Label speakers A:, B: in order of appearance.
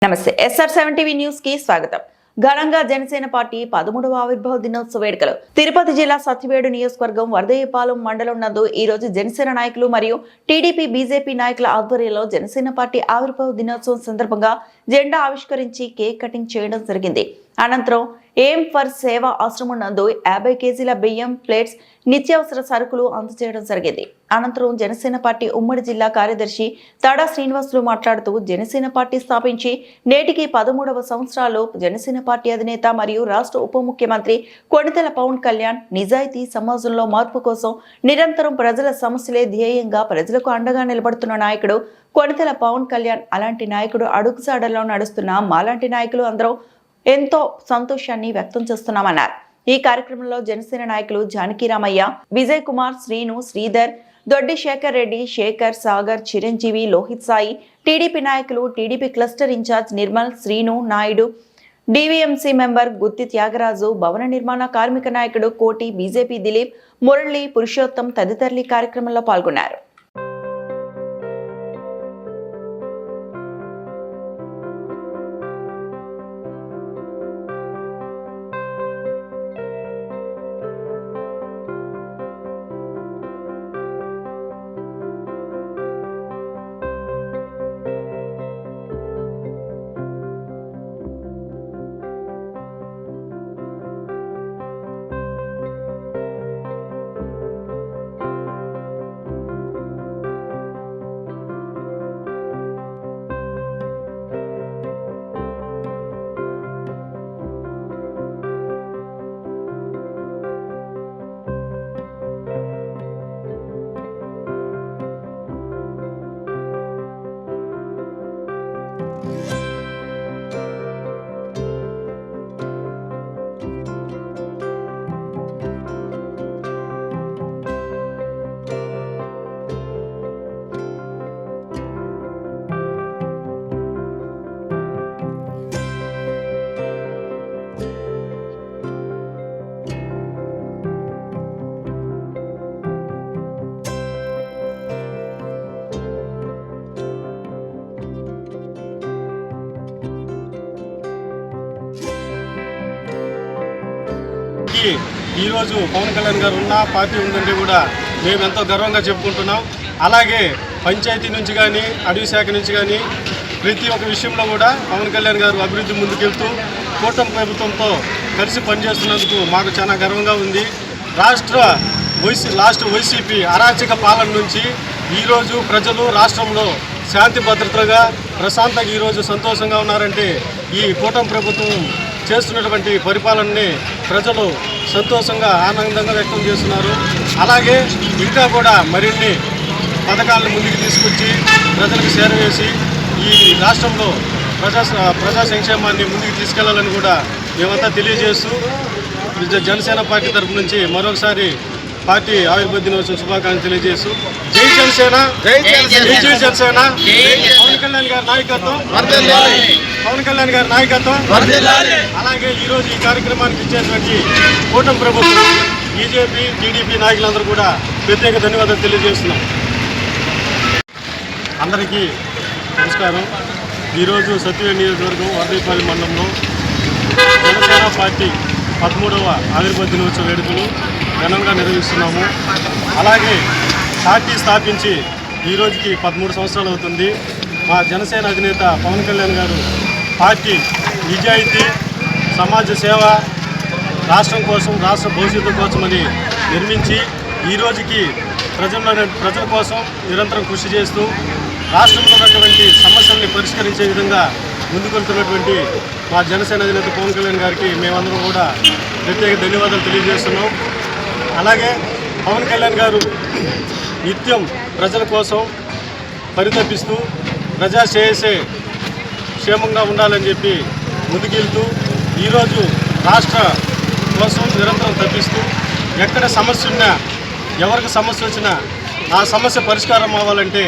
A: నమస్తే SR7 TV news కి స్వాగతం. ఘనంగా జనసేన పార్టీ 13వ ఆవిర్భావ దినోత్సవ వేడుకలు తిరుపతి జిల్లా సత్యవేడు నియోజకవర్గం వరదయ్యపాలెం మండలం నందు ఈ రోజు జనసేన నాయకులు మరియు టీడీపీ బీజేపీ నాయకుల ఆధ్వర్యంలో జనసేన పార్టీ ఆవిర్భావ దినోత్సవం సందర్భంగా జెండా ఆవిష్కరించి కేక్ కటింగ్ చేయడం జరిగింది. అనంతరం ఎయిమ్ ఫర్ సేవ ఆశ్రమం నందు 50 కేజీల బియ్యం, ప్లేట్స్, నిత్యావసర సరుకులు అందజేయడం జరిగింది. అనంతరం జనసేన పార్టీ ఉమ్మడి జిల్లా కార్యదర్శి తాడా శ్రీనివాసులు మాట్లాడుతూ జనసేన పార్టీ స్థాపించి నేటికి 13వ సంవత్సరాలు జనసేన పార్టీ అధినేత మరియు రాష్ట్ర ఉప ముఖ్యమంత్రి కొణిదెల పవన్ కళ్యాణ్ నిజాయితీ, సమాజంలో మార్పు కోసం నిరంతరం ప్రజల సమస్యలే ధ్యేయంగా ప్రజలకు అండగా నిలబడుతున్న నాయకుడు కొణిదెల పవన్ కళ్యాణ్. అలాంటి నాయకుడు అడుగుజాడల్లో నడుస్తున్న మాలాంటి నాయకులు అందరూ ఎంతో సంతోషాన్ని వ్యక్తం చేస్తున్నామన్నారు. ఈ కార్యక్రమంలో జనసేన నాయకులు జానకిరామయ్య, విజయ్ కుమార్, శ్రీను, శ్రీధర్, దొడ్డి శేఖర్ రెడ్డి, శేఖర్, సాగర్, చిరంజీవి, లోహిత్ సాయి, టీడీపీ నాయకులు, TDP cluster in charge Nirmal, Srinu Naidu, DVMC member Gutti Tyagaraju, భవన నిర్మాణ కార్మిక నాయకుడు కోటి, బీజేపీ దిలీప్, మురళి, పురుషోత్తం తదితరులు ఈ కార్యక్రమంలో పాల్గొన్నారు.
B: ఈరోజు పవన్ కళ్యాణ్ గారు ఉన్న పార్టీ ఉందంటే కూడా మేము ఎంతో గర్వంగా చెప్పుకుంటున్నాం. అలాగే పంచాయతీ నుంచి కానీ, అటవీ శాఖ నుంచి కానీ ప్రతి ఒక్క విషయంలో కూడా పవన్ కళ్యాణ్ గారు అభివృద్ధి ముందుకెళ్తూ కూటమి ప్రభుత్వంతో కలిసి పనిచేస్తున్నందుకు మాకు చాలా గర్వంగా ఉంది. లాస్ట్ వైసీపీ అరాచక పాలన నుంచి ఈరోజు ప్రజలు రాష్ట్రంలో శాంతి భద్రతగా ప్రశాంతంగా ఈరోజు సంతోషంగా ఉన్నారంటే ఈ కూటమి ప్రభుత్వం చేస్తున్నటువంటి పరిపాలనని ప్రజలు సంతోషంగా, ఆనందంగా వ్యక్తం చేస్తున్నారు. అలాగే ఇంకా కూడా మరిన్ని పథకాలను ముందుకు తీసుకొచ్చి ప్రజలకు చేరవేసి ఈ రాష్ట్రంలో ప్రజా సంక్షేమాన్ని ముందుకు తీసుకెళ్లాలని కూడా మేమంతా తెలియజేస్తూ జనసేన పార్టీ తరఫు నుంచి మరొకసారి పార్టీ ఆవిర్భావ దినోత్సవ శుభాకాంక్షలు తెలియజేస్తూ జై జనసేన, జై జనసేన, పవన్ కళ్యాణ్ గారి నాయకత్వం, పవన్ కళ్యాణ్ గారి నాయకత్వం. అలాగే ఈరోజు ఈ కార్యక్రమానికి ఇచ్చేటువంటి కూటమి ప్రభుత్వం, బీజేపీ, టీడీపీ నాయకులందరూ కూడా ప్రత్యేక ధన్యవాదాలు తెలియజేస్తున్నాం. అందరికీ నమస్కారం. ఈరోజు సత్యవేడు నియోజకవర్గం వరదయ్యపాలెం మండలంలో జనసేన పార్టీ 13వ ఆవిర్భావ దినోత్సవ వేడుకలు ఘనంగా నిర్వహిస్తున్నాము. అలాగే పార్టీ స్థాపించి ఈ రోజుకి 13 సంవత్సరాలు అవుతుంది. మా జనసేన అధినేత పవన్ కళ్యాణ్ గారు పార్టీ నిజాయితీ, సమాజ సేవ, రాష్ట్రం కోసం, రాష్ట్ర భవిష్యత్తు కోసమని నిర్మించి ఈ రోజుకి ప్రజల కోసం నిరంతరం కృషి చేస్తూ రాష్ట్రంలో ఉన్నటువంటి సమస్యల్ని పరిష్కరించే విధంగా ముందుకెళ్తున్నటువంటి మా జనసేన అధినేత పవన్ కళ్యాణ్ గారికి మేమందరం కూడా ప్రత్యేక ధన్యవాదాలు తెలియజేస్తున్నాం. అలాగే పవన్ కళ్యాణ్ గారు నిత్యం ప్రజల కోసం పరితపిస్తూ ప్రజా శ్రేయస్సే క్షేమంగా ఉండాలని చెప్పి ముందుకెళ్తూ ఈరోజు రాష్ట్ర కోసం నిరంతరం తప్పిస్తూ ఎక్కడ సమస్య ఉన్నా, ఎవరికి సమస్య వచ్చినా ఆ సమస్య పరిష్కారం అవ్వాలంటే